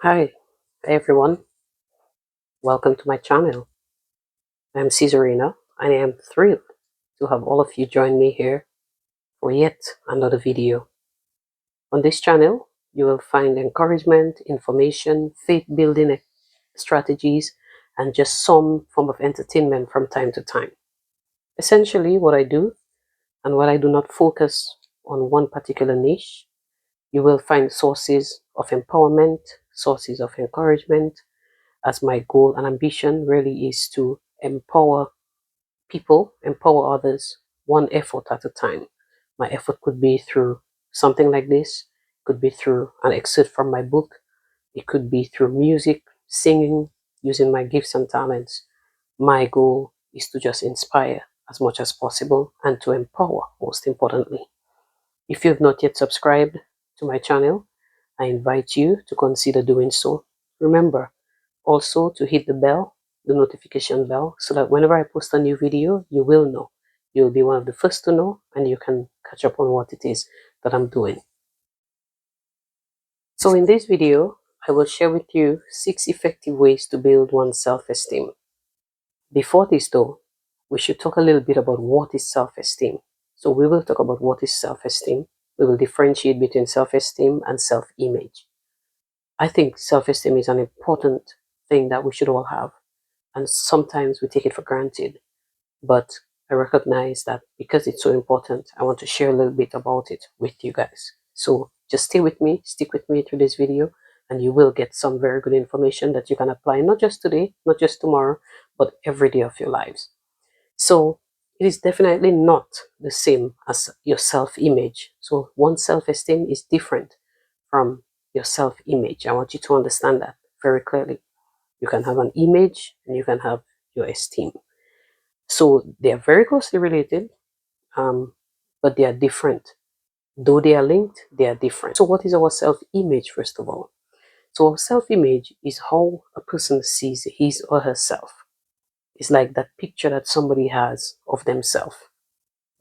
Hi everyone, welcome to my channel. I'm Caesarina and I am thrilled to have all of you join me here for yet another video. On this channel, you will find encouragement, information, faith building strategies, and just some form of entertainment from time to time. Essentially, what I do and what I do not focus on one particular niche, you will find sources of empowerment, sources of encouragement, as my goal and ambition really is to empower people, empower others, one effort at a time. My effort could be through something like this, could be through an excerpt from my book, it could be through music, singing, using my gifts and talents. My goal is to just inspire as much as possible and to empower, most importantly. If you have not yet subscribed to my channel, I invite you to consider doing so. Remember also to hit the bell, the notification bell, so that whenever I post a new video, you will know. You'll be one of the first to know and you can catch up on what it is that I'm doing. So in this video, I will share with you 6 effective ways to build one's self-esteem. Before this though, we should talk a little bit about what is self-esteem. So we will talk about what is self-esteem. We will differentiate between self-esteem and self-image. I think self-esteem is an important thing that we should all have, and sometimes we take it for granted. But I recognize that because it's so important, I want to share a little bit about it with you guys. So just stay with me, stick with me through this video, and you will get some very good information that you can apply not just today, not just tomorrow, but every day of your lives. So it is definitely not the same as your self-image. So one's self-esteem is different from your self-image. I want you to understand that very clearly. You can have an image and you can have your esteem. So they are very closely related, but they are different. Though they are linked, they are different. So what is our self-image, first of all? So our self-image is how a person sees his or herself. It's like that picture that somebody has of themselves.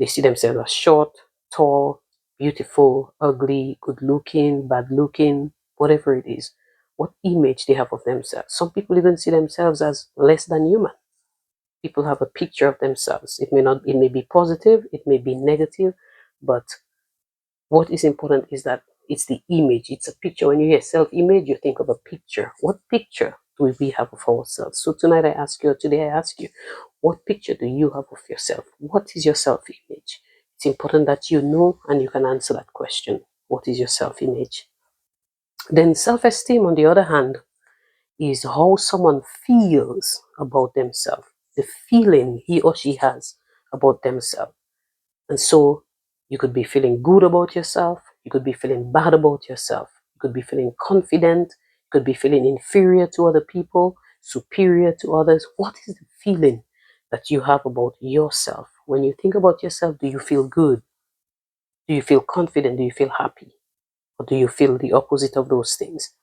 They see themselves as short, tall, beautiful, ugly, good looking, bad looking, whatever it is. What image they have of themselves. Some people even see themselves as less than human. People have a picture of themselves. It may be positive, it may be negative, but what is important is that it's the image, it's a picture. When you hear self-image, you think of a picture. What picture do we have of ourselves? So tonight I ask you, or today I ask you, what picture do you have of yourself? What is your self-image? It's important that you know and you can answer that question. What is your self-image? Then self-esteem, on the other hand, is how someone feels about themselves, the feeling he or she has about themselves. And so you could be feeling good about yourself, you could be feeling bad about yourself, you could be feeling confident, you could be feeling inferior to other people, superior to others. What is the feeling that you have about yourself? When you think about yourself, do you feel good? Do you feel confident? Do you feel happy? Or do you feel the opposite of those things?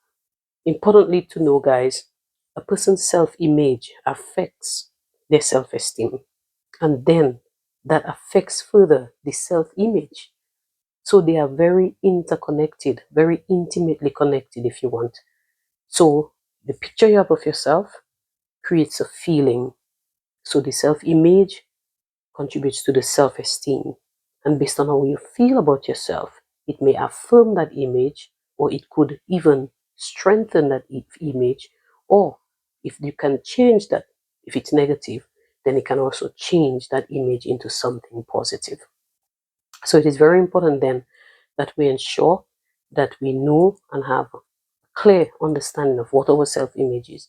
Importantly to know, guys, a person's self-image affects their self-esteem, and then that affects further the self-image. So they are very interconnected, very intimately connected, if you want. So the picture you have of yourself creates a feeling. So the self-image contributes to the self-esteem. And based on how you feel about yourself, it may affirm that image, or it could even strengthen that image, or if you can change that, if it's negative, then it can also change that image into something positive. So it is very important then that we ensure that we know and have a clear understanding of what our self-image is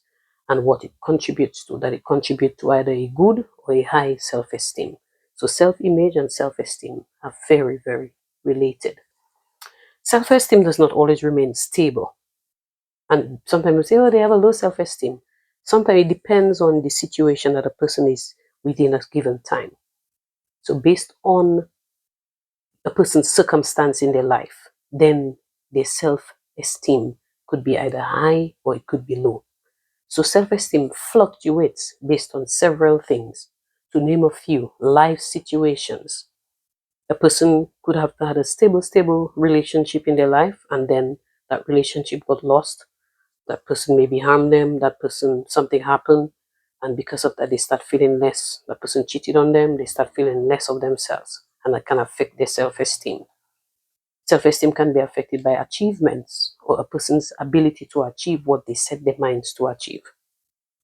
and what it contributes to, that it contributes to either a good or a high self-esteem. So self-image and self-esteem are very, very related. Self-esteem does not always remain stable. And sometimes we say, oh, they have a low self-esteem. Sometimes it depends on the situation that a person is within a given time. So based on a person's circumstance in their life, then their self-esteem could be either high or it could be low. So self-esteem fluctuates based on several things. To name a few, life situations. A person could have had a stable relationship in their life, and then that relationship got lost. That person maybe harmed them, that person, something happened, and because of that, they start feeling less. That person cheated on them, they start feeling less of themselves, and that can affect their self esteem. Self esteem can be affected by achievements or a person's ability to achieve what they set their minds to achieve.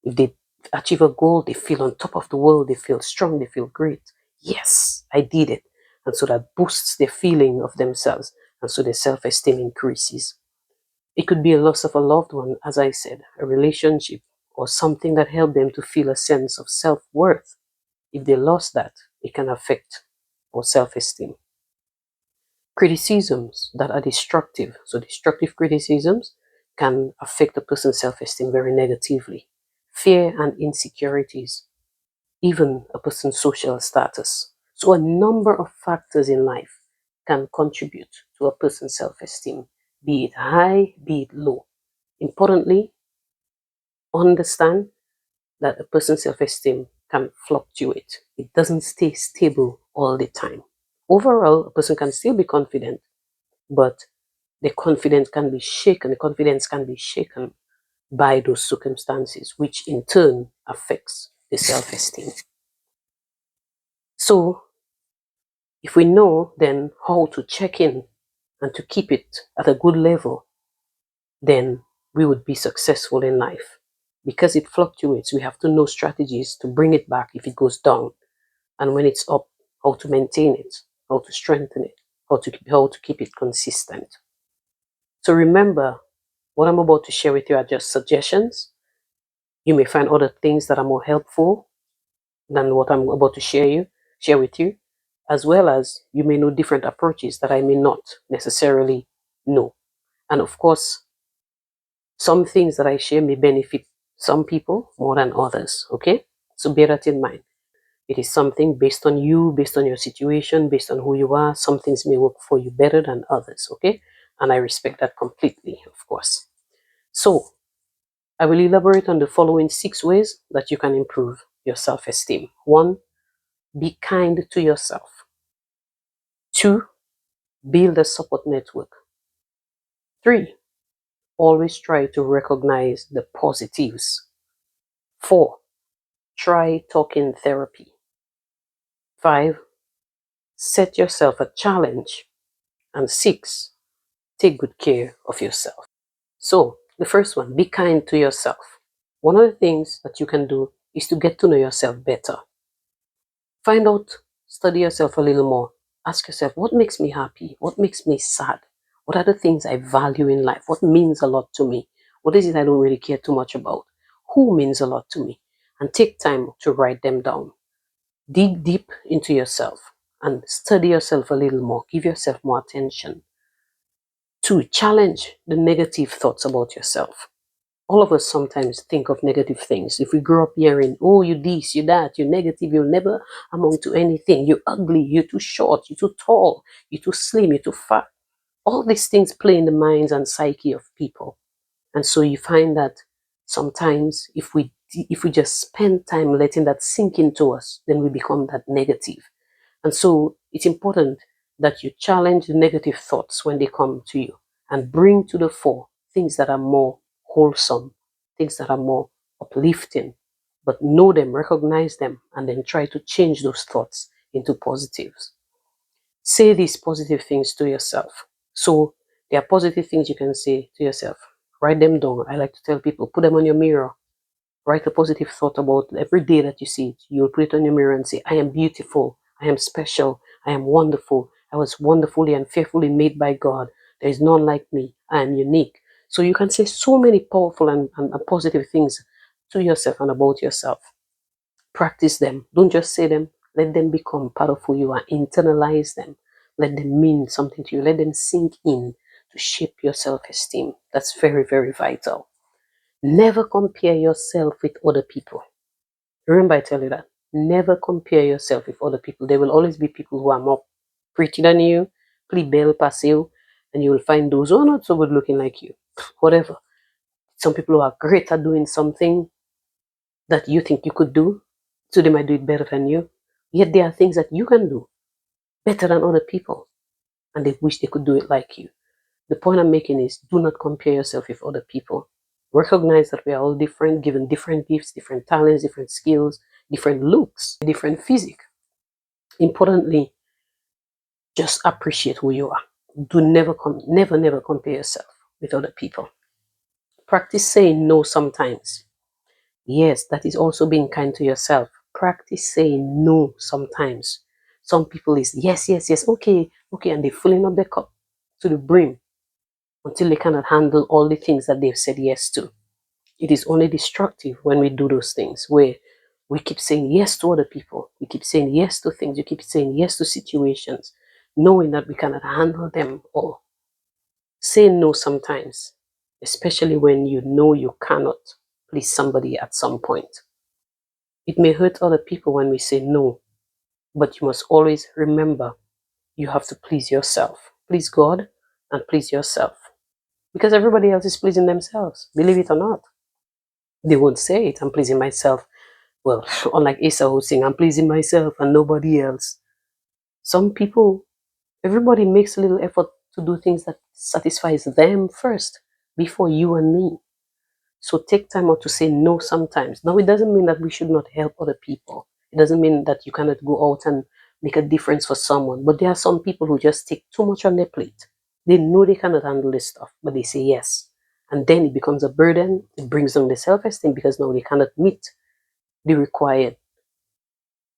If they achieve a goal, they feel on top of the world, they feel strong, they feel great. Yes, I did it. And so that boosts their feeling of themselves, and so their self esteem increases. It could be a loss of a loved one, as I said, a relationship, or something that helped them to feel a sense of self worth. If they lost that, it can affect our self esteem. Criticisms that are destructive, so destructive criticisms, can affect a person's self esteem very negatively. Fear and insecurities, even a person's social status. So, a number of factors in life can contribute to a person's self esteem, be it high, be it low. Importantly, understand that a person's self esteem can fluctuate, it doesn't stay stable all the time. Overall, a person can still be confident, but the confidence can be shaken by those circumstances, which in turn affects the self esteem. So, if we know then how to check in and to keep it at a good level, then we would be successful in life. Because it fluctuates, we have to know strategies to bring it back if it goes down. And when it's up, how to maintain it, how to strengthen it, how to keep it consistent. So remember, what I'm about to share with you are just suggestions. You may find other things that are more helpful than what I'm about to share with you, as well as you may know different approaches that I may not necessarily know. And of course, some things that I share may benefit some people more than others. Okay? So bear that in mind. It is something based on you, based on your situation, based on who you are. Some things may work for you better than others. Okay? And I respect that completely, of course. So I will elaborate on the following 6 ways that you can improve your self esteem. 1, be kind to yourself. 2, build a support network. 3, always try to recognize the positives. 4, try talking therapy. 5, set yourself a challenge. And 6, take good care of yourself. So, the first one, be kind to yourself. One of the things that you can do is to get to know yourself better. Find out, study yourself a little more. Ask yourself, what makes me happy? What makes me sad? What are the things I value in life? What means a lot to me? What is it I don't really care too much about? Who means a lot to me? And take time to write them down. Dig deep into yourself and study yourself a little more. Give yourself more attention. 2, challenge the negative thoughts about yourself. All of us sometimes think of negative things. If we grow up hearing, oh, you this, you that, you're negative, you'll never amount to anything, you're ugly, you're too short, you're too tall, you're too slim, you're too fat. All these things play in the minds and psyche of people. And so you find that sometimes if we just spend time letting that sink into us, then we become that negative. And so it's important that you challenge the negative thoughts when they come to you and bring to the fore things that are more wholesome, things that are more uplifting. But know them, recognize them, and then try to change those thoughts into positives. Say these positive things to yourself. So there are positive things you can say to yourself. Write them down. I like to tell people, put them on your mirror. Write a positive thought about every day that you see it. You'll put it on your mirror and say, I am beautiful. I am special. I am wonderful. I was wonderfully and fearfully made by God. There is none like me. I am unique. So you can say so many powerful and positive things to yourself and about yourself. Practice them. Don't just say them. Let them become part of who you are. Internalize them. Let them mean something to you. Let them sink in to shape your self-esteem. That's very, very vital. Never compare yourself with other people. Remember, I tell you that. Never compare yourself with other people. There will always be people who are more pretty than you, plus belle pass you, and you will find those who are not so good looking like you. Whatever. Some people who are great at doing something that you think you could do, so they might do it better than you. Yet there are things that you can do better than other people, and they wish they could do it like you. The point I'm making is do not compare yourself with other people. Recognize that we are all different, given different gifts, different talents, different skills, different looks, different physique. Importantly, just appreciate who you are. Do never compare yourself with other people. Practice saying no sometimes. Yes, that is also being kind to yourself. Practice saying no sometimes. Some people is yes, yes, yes, okay, okay, and they're filling up their cup to the brim until they cannot handle all the things that they've said yes to. It is only destructive when we do those things where we keep saying yes to other people, we keep saying yes to things, we keep saying yes to situations, knowing that we cannot handle them all. Say no sometimes, especially when you know you cannot please somebody at some point. It may hurt other people when we say no, but you must always remember you have to please yourself. Please God and please yourself. Because everybody else is pleasing themselves, believe it or not. They won't say it, I'm pleasing myself. Well, unlike Asa who's saying, I'm pleasing myself and nobody else. Some people, everybody makes a little effort to do things that satisfies them first before you and me. So take time out to say no sometimes. Now, it doesn't mean that we should not help other people. It doesn't mean that you cannot go out and make a difference for someone. But there are some people who just take too much on their plate. They know they cannot handle this stuff, but they say yes. And then it becomes a burden. It brings down the self-esteem because now they cannot meet the required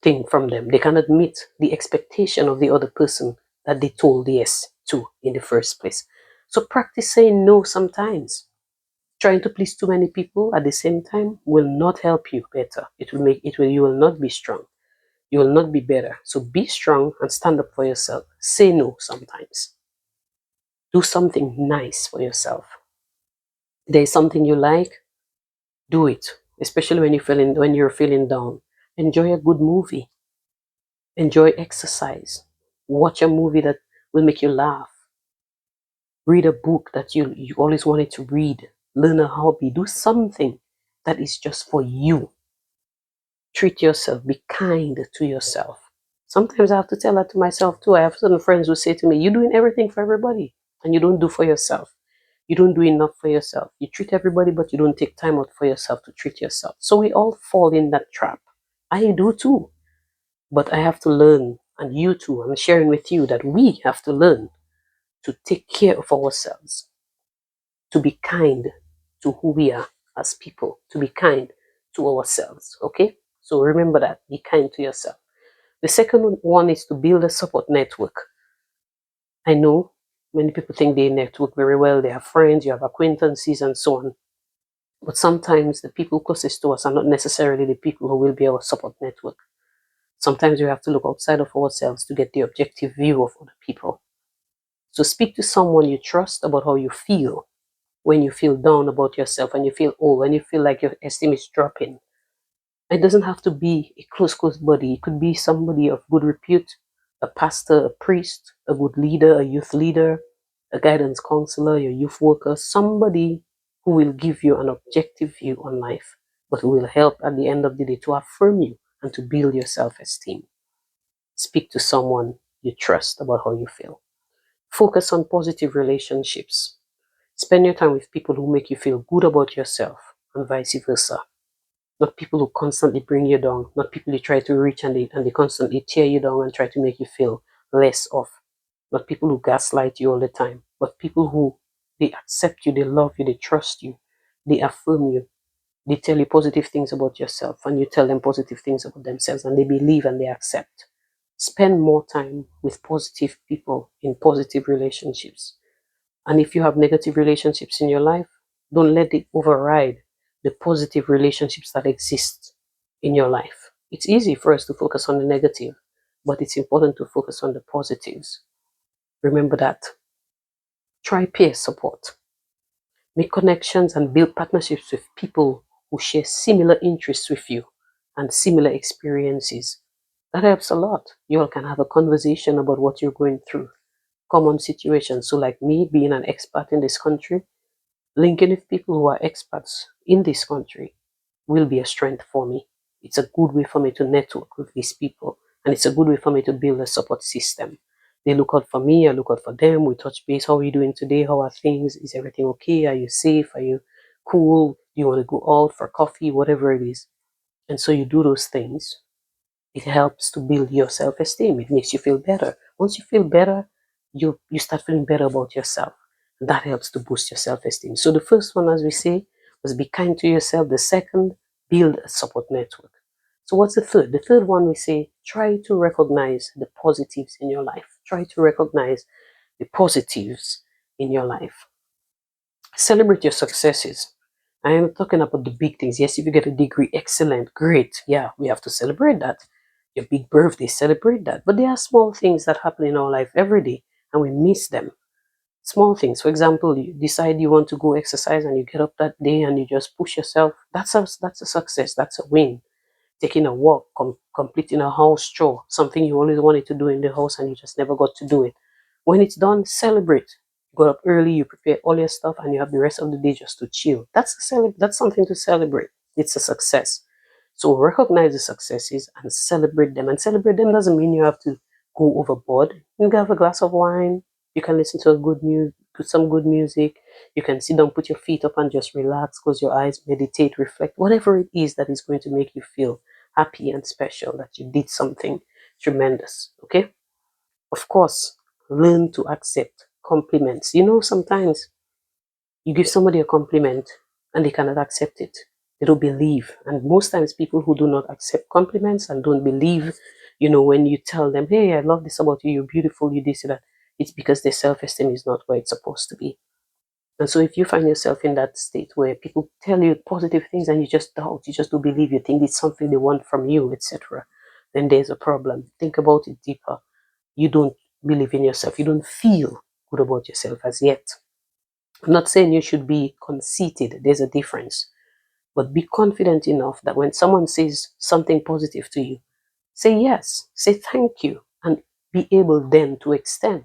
thing from them. They cannot meet the expectation of the other person that they told yes to in the first place. So practice saying no sometimes. Trying to please too many people at the same time will not help you better. You will not be strong. You will not be better. So be strong and stand up for yourself. Say no sometimes. Do something nice for yourself. If there is something you like, do it. Especially when you're feeling down. Enjoy a good movie. Enjoy exercise. Watch a movie that will make you laugh. Read a book that you always wanted to read. Learn a hobby. Do something that is just for you. Treat yourself. Be kind to yourself. Sometimes I have to tell that to myself too. I have certain friends who say to me, you're doing everything for everybody and you don't do for yourself. You don't do enough for yourself. You treat everybody, but you don't take time out for yourself to treat yourself. So we all fall in that trap. I do too. But I have to learn, and you too, I'm sharing with you that we have to learn to take care of ourselves, to be kind to who we are as people, to be kind to ourselves. Okay? So remember that. Be kind to yourself. The second one is to build a support network. I know many people think they network very well, they have friends, you have acquaintances, and so on. But sometimes the people closest to us are not necessarily the people who will be our support network. Sometimes we have to look outside of ourselves to get the objective view of other people. So speak to someone you trust about how you feel when you feel down about yourself, when you feel old, when you feel like your esteem is dropping. It doesn't have to be a close buddy. It could be somebody of good repute, a pastor, a priest, a good leader, a youth leader, a guidance counselor, your youth worker, somebody who will give you an objective view on life, but who will help at the end of the day to affirm you and to build your self-esteem. Speak to someone you trust about how you feel. Focus on positive relationships. Spend your time with people who make you feel good about yourself and vice versa. Not people who constantly bring you down, not people you try to reach and they constantly tear you down and try to make you feel less of. Not people who gaslight you all the time, but people who they accept you, they love you, they trust you, they affirm you, they tell you positive things about yourself and you tell them positive things about themselves and they believe and they accept. Spend more time with positive people in positive relationships. And if you have negative relationships in your life, don't let it override the positive relationships that exist in your life. It's easy for us to focus on the negative, but it's important to focus on the positives. Remember that. Try peer support. Make connections and build partnerships with people who share similar interests with you and similar experiences. That helps a lot. You all can have a conversation about what you're going through, common situations. So, like me being an expat in this country, linking with people who are expats in this country will be a strength for me. It's a good way for me to network with these people, and it's a good way for me to build a support system. They look out for me, I look out for them. We touch base. How are you doing today? How are things? Is everything okay? Are you safe? Are you cool? Do you want to go out for coffee? Whatever it is. And so you do those things. It helps to build your self-esteem. It makes you feel better. Once you feel better, you start feeling better about yourself. That helps to boost your self-esteem. So the first one, as we say, was be kind to yourself. The second, build a support network. So what's the third? The third one, we say, try to recognize the positives in your life. Try to recognize the positives in your life. Celebrate your successes. I am talking about the big things. Yes, if you get a degree, excellent, great. Yeah, we have to celebrate that. Your big birthday, celebrate that. But there are small things that happen in our life every day and we miss them. Small things. For example, you decide you want to go exercise and you get up that day and you just push yourself. That's a success. That's a win. Taking a walk, completing a house chore, something you always wanted to do in the house and you just never got to do it. When it's done, celebrate. You got up early, you prepare all your stuff, and you have the rest of the day just to chill. That's something to celebrate. It's a success. So recognize the successes and celebrate them. And celebrate them doesn't mean you have to go overboard. You can have a glass of wine. You can listen to a some good music. You can sit down, put your feet up, and just relax, close your eyes, meditate, reflect. Whatever it is that is going to make you feel happy and special that you did something tremendous. Okay? Of course, learn to accept compliments. Sometimes you give somebody a compliment and they cannot accept it. They don't believe. And most times, people who do not accept compliments and don't believe, when you tell them, hey, I love this about you, you're beautiful, you this, that, it's because their self esteem is not where it's supposed to be. And so, if you find yourself in that state where people tell you positive things and you just doubt, you just don't believe, you think it's something they want from you, etc., then there's a problem. Think about it deeper. You don't believe in yourself. You don't feel good about yourself as yet. I'm not saying you should be conceited. There's a difference. But be confident enough that when someone says something positive to you, say yes, say thank you, and be able then to extend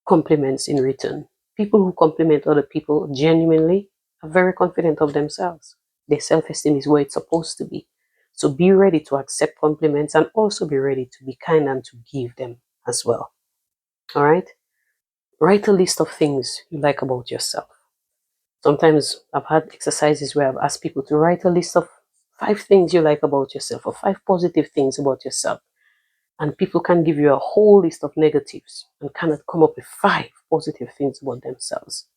compliments in return. People who compliment other people genuinely are very confident of themselves. Their self esteem is where it's supposed to be. So be ready to accept compliments and also be ready to be kind and to give them as well. All right? Write a list of things you like about yourself. Sometimes I've had exercises where I've asked people to write a list of 5 things you like about yourself or 5 positive things about yourself. And people can give you a whole list of negatives and cannot come up with 5 positive things about themselves.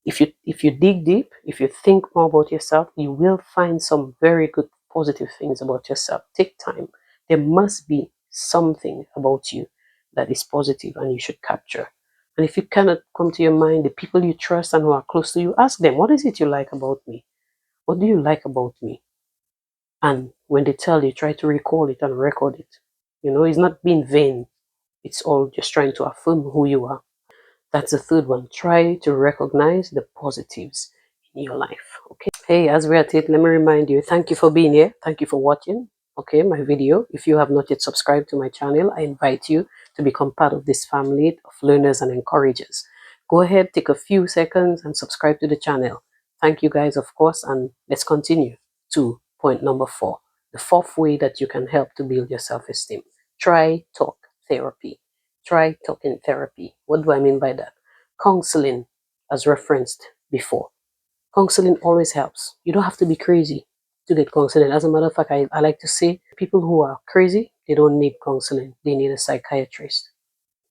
If you dig deep, if you think more about yourself, you will find some very good positive things about yourself. Take time. There must be something about you that is positive and you should capture. And if you cannot come to your mind, the people you trust and who are close to you, ask them, what is it you like about me? What do you like about me? And when they tell you, try to recall it and record it. It's not being vain. It's all just trying to affirm who you are. That's the third one. Try to recognize the positives in your life. Okay. Hey, as we're at it, let me remind you, thank you for being here. Thank you for watching. Okay, my video. If you have not yet subscribed to my channel, I invite you to become part of this family of learners and encouragers. Go ahead, take a few seconds and subscribe to the channel. Thank you guys, of course, and let's continue to point number 4. The fourth way that you can help to build your self-esteem. Try talk therapy. Try talking therapy. What do I mean by that? Counseling, as referenced before. Counseling always helps. You don't have to be crazy to get counseling. As a matter of fact, I like to say people who are crazy, they don't need counseling. They need a psychiatrist.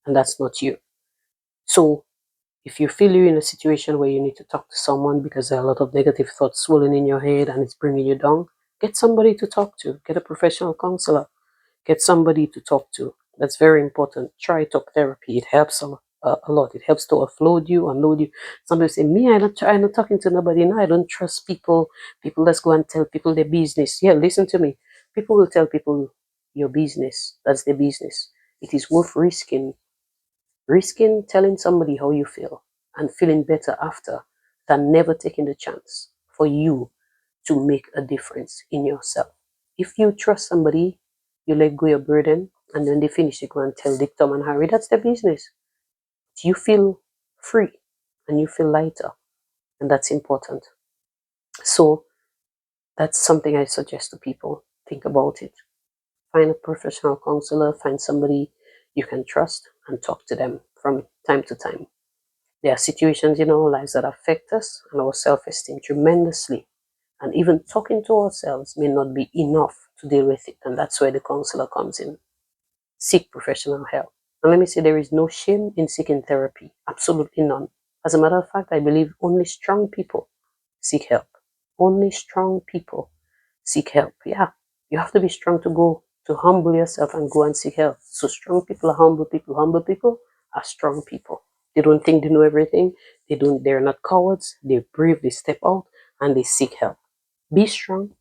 And that's not you. So if you feel you're in a situation where you need to talk to someone because there are a lot of negative thoughts swirling in your head and it's bringing you down, get somebody to talk to. Get a professional counselor. Get somebody to talk to. That's very important. Try talk therapy. It helps a lot. It helps to offload you, unload you. Somebody say, me, I'm not talking to nobody. No, I don't trust people. People, let's go and tell people their business. Yeah, listen to me. People will tell people your business. That's their business. It is worth risking telling somebody how you feel and feeling better after than never taking the chance for you to make a difference in yourself. If you trust somebody, you let go your burden, and then they finish, you go and tell Dick, Tom, and Harry, that's their business. You feel free and you feel lighter, and that's important. So that's something I suggest to people. Think about it. Find a professional counselor, find somebody you can trust, and talk to them from time to time. There are situations in our lives that affect us and our self-esteem tremendously. And even talking to ourselves may not be enough to deal with it. And that's where the counselor comes in. Seek professional help. And let me say, there is no shame in seeking therapy. Absolutely none. As a matter of fact, I believe only strong people seek help. Only strong people seek help. Yeah, you have to be strong to go to humble yourself and go and seek help. So strong people are humble people. Humble people are strong people. They don't think they know everything. They're not cowards. They're brave. They step out and they seek help. Be strong.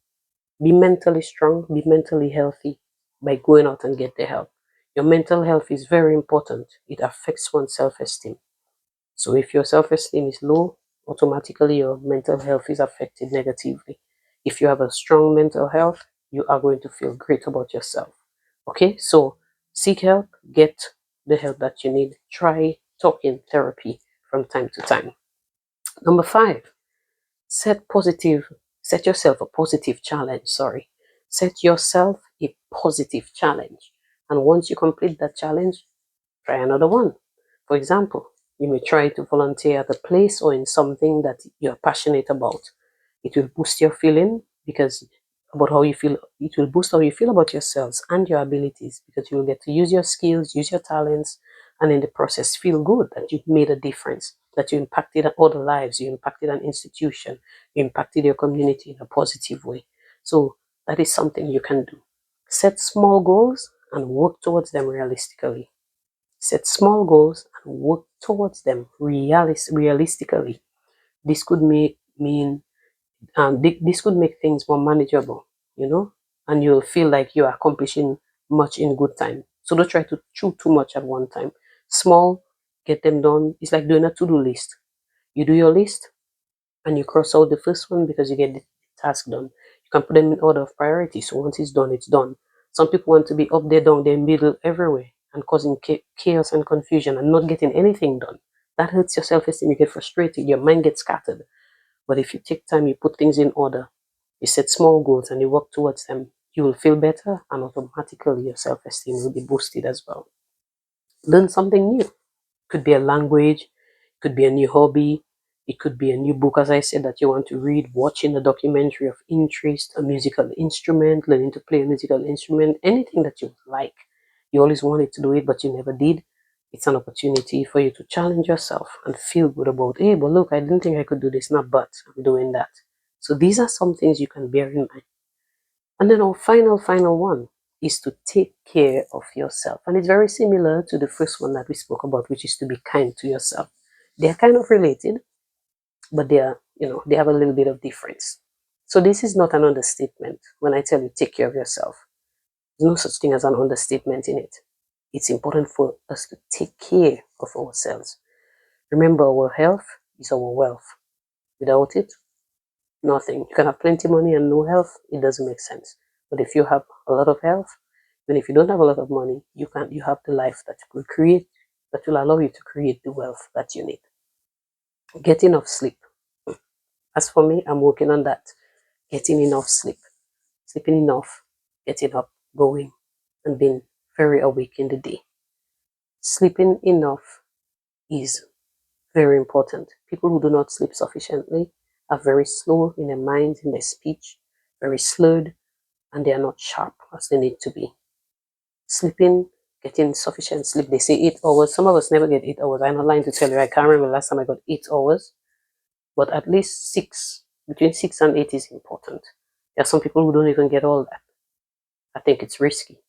Be mentally strong. Be mentally healthy by going out and get the help. Your mental health is very important. It affects one's self-esteem. So if your self-esteem is low, automatically your mental health is affected negatively. If you have a strong mental health, you are going to feel great about yourself. Okay, so seek help, get the help that you need. Try talking therapy from time to time. Number 5, set positive, set yourself a positive challenge. Sorry, set yourself a positive challenge. And once you complete that challenge, try another one. For example, you may try to volunteer at a place or in something that you're passionate about. It will boost your feeling because about how you feel, it will boost how you feel about yourselves and your abilities because you will get to use your skills, use your talents, and in the process feel good that you've made a difference, that you impacted other lives, you impacted an institution, you impacted your community in a positive way. So that is something you can do. Set small goals and work towards them realistically. Set small goals and work towards them realistically. This could mean this could make things more manageable, and you'll feel like you're accomplishing much in good time. So don't try to chew too much at one time. Small, get them done. It's like doing a to-do list. You do your list, and you cross out the first one because you get the task done. You can put them in order of priority. So once it's done, it's done. Some people want to be up there, down there, middle, everywhere, and causing chaos and confusion and not getting anything done. That hurts your self-esteem. You get frustrated. Your mind gets scattered. But if you take time, you put things in order, you set small goals and you work towards them, you will feel better and automatically your self-esteem will be boosted as well. Learn something new. Could be a language, could be a new hobby, it could be a new book, as I said, that you want to read, watching a documentary of interest, a musical instrument, learning to play a musical instrument, anything that you like. You always wanted to do it, but you never did. It's an opportunity for you to challenge yourself and feel good about, hey, but look, I didn't think I could do this, not but I'm doing that. So these are some things you can bear in mind. And then our final one is to take care of yourself. And it's very similar to the first one that we spoke about, which is to be kind to yourself. They're kind of related, but they have a little bit of difference. So this is not an understatement when I tell you take care of yourself. There's no such thing as an understatement in it. It's important for us to take care of ourselves. Remember, our health is our wealth. Without it, nothing. You can have plenty of money and no health, it doesn't make sense. But if you have a lot of health, even if you don't have a lot of money, you have the life that you will create, that will allow you to create the wealth that you need. Get enough sleep. As for me, I'm working on that. Getting enough sleep. Sleeping enough, getting up, going, and being very awake in the day. Sleeping enough is very important. People who do not sleep sufficiently are very slow in their minds, in their speech, very slurred, and they are not sharp as they need to be. Sleeping, getting sufficient sleep, they say 8 hours. Some of us never get 8 hours. I'm not lying to tell you. I can't remember the last time I got 8 hours, but at least six, between 6 and 8 is important. There are some people who don't even get all that. I think it's risky.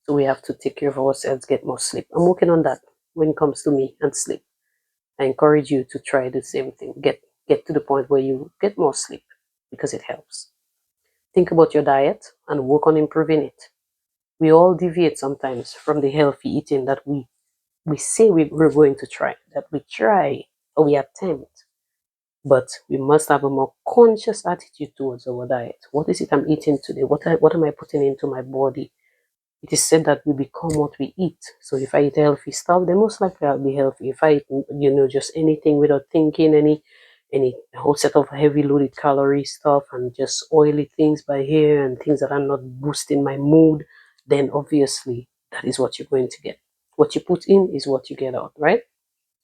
So we have to take care of ourselves, get more sleep. I'm working on that when it comes to me and sleep. I encourage you to try the same thing. Get to the point where you get more sleep because it helps. Think about your diet and work on improving it. We all deviate sometimes from the healthy eating that we say we're going to try, that we try or we attempt. But we must have a more conscious attitude towards our diet. What is it I'm eating today? What am I putting into my body? It is said that we become what we eat. So if I eat healthy stuff, then most likely I'll be healthy. If I eat, just anything without thinking, any whole set of heavy loaded calorie stuff and just oily things by here and things that are not boosting my mood, then obviously that is what you're going to get. What you put in is what you get out, right?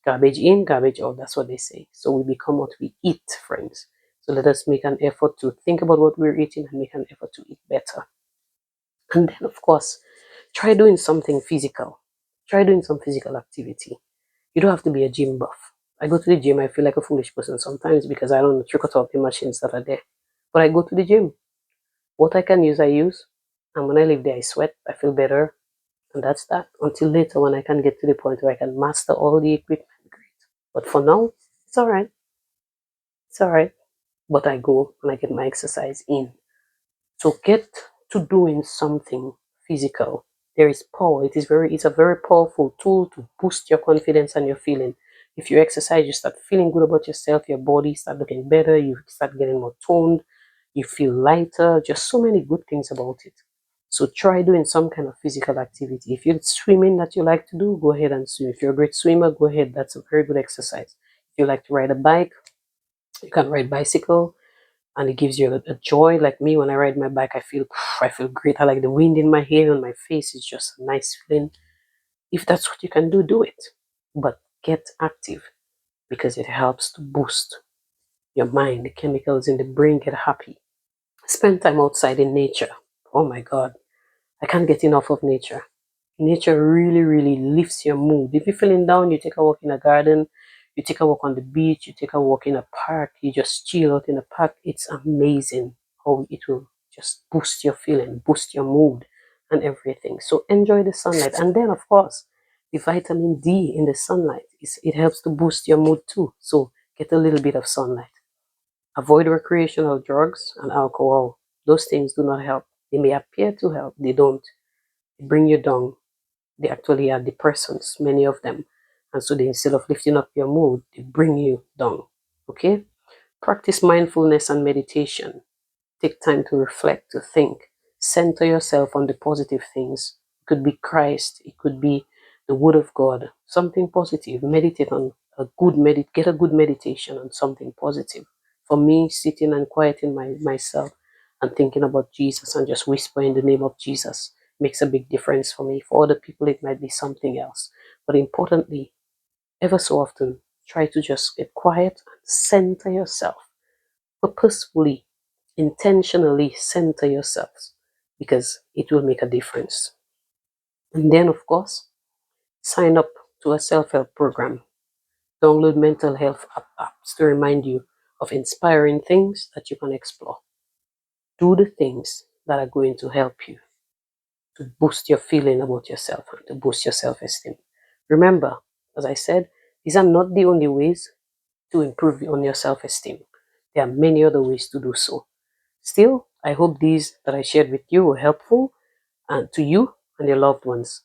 Garbage in, garbage out. That's what they say. So we become what we eat, friends. So let us make an effort to think about what we're eating and make an effort to eat better. And then, of course, try doing something physical. Try doing some physical activity. You don't have to be a gym buff. I go to the gym, I feel like a foolish person sometimes because I don't trick or treat the machines that are there. But I go to the gym. What I can use, I use. And when I leave there, I sweat, I feel better. And that's that. Until later when I can get to the point where I can master all the equipment. Great. But for now, it's alright. It's alright. But I go and I get my exercise in. So get to doing something physical. There is power. It's a very powerful tool to boost your confidence and your feeling. If you exercise, you start feeling good about yourself, your body start looking better, you start getting more toned, you feel lighter, just so many good things about it. So try doing some kind of physical activity. If it's swimming that you like to do, go ahead and swim. If you're a great swimmer, go ahead. That's a very good exercise. If you like to ride a bike, you can ride bicycle and it gives you a joy. Like me, when I ride my bike, I feel great. I like the wind in my hair and my face. It's just a nice feeling. If that's what you can do, do it. But get active because it helps to boost your mind. The chemicals in the brain get happy. Spend time outside in nature. Oh my God, I can't get enough of nature. Nature really, really lifts your mood. If you're feeling down, you take a walk in a garden, you take a walk on the beach, you take a walk in a park, you just chill out in a park. It's amazing how it will just boost your feeling, boost your mood, and everything. So enjoy the sunlight. And then, of course, the vitamin D in the sunlight, it helps to boost your mood too. So get a little bit of sunlight. Avoid recreational drugs and alcohol. Those things do not help. They may appear to help, they don't. They bring you down. They actually are depressants, many of them. And so they, instead of lifting up your mood, they bring you down. Okay? Practice mindfulness and meditation. Take time to reflect, to think. Center yourself on the positive things. It could be Christ, it could be the Word of God, something positive. Meditate on get a good meditation on something positive. For me, sitting and quieting myself and thinking about Jesus and just whispering the name of Jesus makes a big difference for me. For other people, it might be something else. But importantly, ever so often, try to just get quiet and center yourself purposefully, intentionally center yourselves because it will make a difference. And then, of course, sign up to a self help program. Download mental health apps to remind you of inspiring things that you can explore. Do the things that are going to help you to boost your feeling about yourself and to boost your self esteem. Remember, as I said, these are not the only ways to improve on your self esteem. There are many other ways to do so. Still, I hope these that I shared with you were helpful and to you and your loved ones.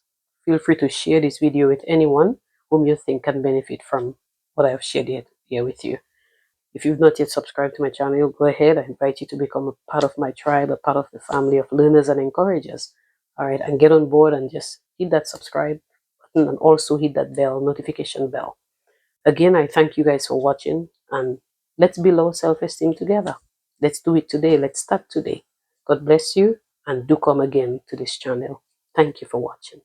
Feel free to share this video with anyone whom you think can benefit from what I have shared here with you. If you've not yet subscribed to my channel, go ahead. I invite you to become a part of my tribe, a part of the family of learners and encouragers. All right, and get on board and just hit that subscribe button and also hit that notification bell. Again, I thank you guys for watching and let's build our self-esteem together. Let's do it today. Let's start today. God bless you and do come again to this channel. Thank you for watching.